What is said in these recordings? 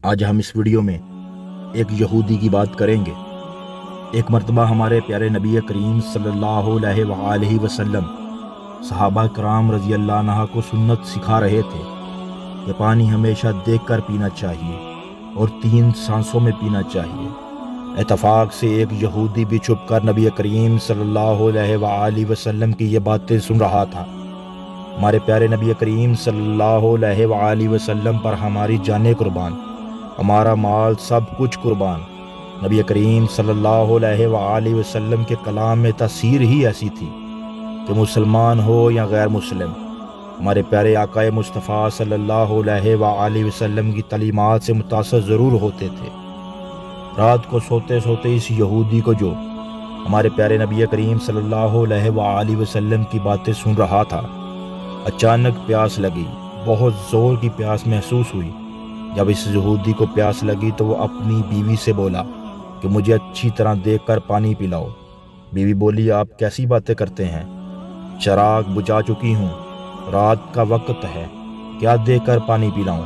آج ہم اس ویڈیو میں ایک یہودی کی بات کریں گے۔ ایک مرتبہ ہمارے پیارے نبی کریم صلی اللہ علیہ وآلہ وسلم صحابہ کرام رضی اللہ عنہ کو سنت سکھا رہے تھے کہ پانی ہمیشہ دیکھ کر پینا چاہیے اور 3 سانسوں میں پینا چاہیے۔ اتفاق سے ایک یہودی بھی چھپ کر نبی کریم صلی اللہ علیہ وآلہ وسلم کی یہ باتیں سن رہا تھا۔ ہمارے پیارے نبی کریم صلی اللہ علیہ وآلہ وسلم پر ہماری جانیں قربان، ہمارا مال سب کچھ قربان۔ نبی کریم صلی اللہ علیہ وآلہ وسلم کے کلام میں تاثیر ہی ایسی تھی کہ مسلمان ہو یا غیر مسلم، ہمارے پیارے آقا مصطفیٰ صلی اللہ علیہ وآلہ وسلم کی تعلیمات سے متاثر ضرور ہوتے تھے۔ رات کو سوتے سوتے اس یہودی کو جو ہمارے پیارے نبی کریم صلی اللہ علیہ وآلہ وسلم کی باتیں سن رہا تھا، اچانک پیاس لگی، بہت زور کی پیاس محسوس ہوئی۔ جب اس یہودی کو پیاس لگی تو وہ اپنی بیوی سے بولا کہ مجھے اچھی طرح دیکھ کر پانی پلاؤ۔ بیوی بولی، آپ کیسی باتیں کرتے ہیں؟ چراغ بجھا چکی ہوں، رات کا وقت ہے، کیا دیکھ کر پانی پلاؤں؟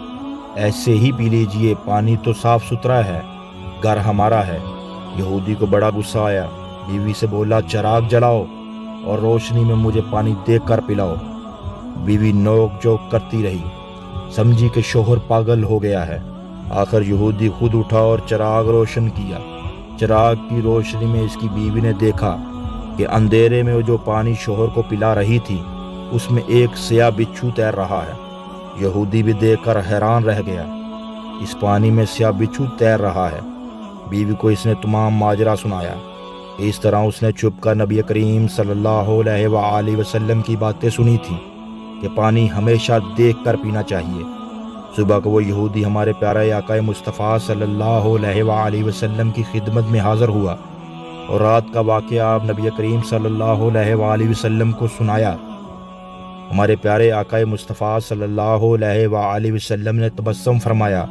ایسے ہی پی لیجئے، پانی تو صاف ستھرا ہے، گھر ہمارا ہے۔ یہودی کو بڑا غصہ آیا، بیوی سے بولا، چراغ جلاؤ اور روشنی میں مجھے پانی دیکھ کر پلاؤ۔ بیوی نوک جھوک کرتی رہی، سمجھی کہ شوہر پاگل ہو گیا ہے۔ آخر یہودی خود اٹھا اور چراغ روشن کیا۔ چراغ کی روشنی میں اس کی بیوی نے دیکھا کہ اندھیرے میں جو پانی شوہر کو پلا رہی تھی اس میں ایک سیاہ بچھو تیر رہا ہے۔ یہودی بھی دیکھ کر حیران رہ گیا، اس پانی میں سیاہ بچھو تیر رہا ہے۔ بیوی کو اس نے تمام ماجرا سنایا۔ اس طرح اس نے چھپ کر نبی کریم صلی اللہ علیہ وآلہ وسلم کی باتیں سنی تھیں کہ پانی ہمیشہ دیکھ کر پینا چاہیے۔ صبح کو وہ یہودی ہمارے پیارے آقا مصطفیٰ صلی اللہ علیہ وآلہ وسلم کی خدمت میں حاضر ہوا اور رات کا واقعہ آپ نبی کریم صلی اللہ علیہ وآلہ وسلم کو سنایا۔ ہمارے پیارے آقا مصطفیٰ صلی اللہ علیہ وآلہ وسلم نے تبسم فرمایا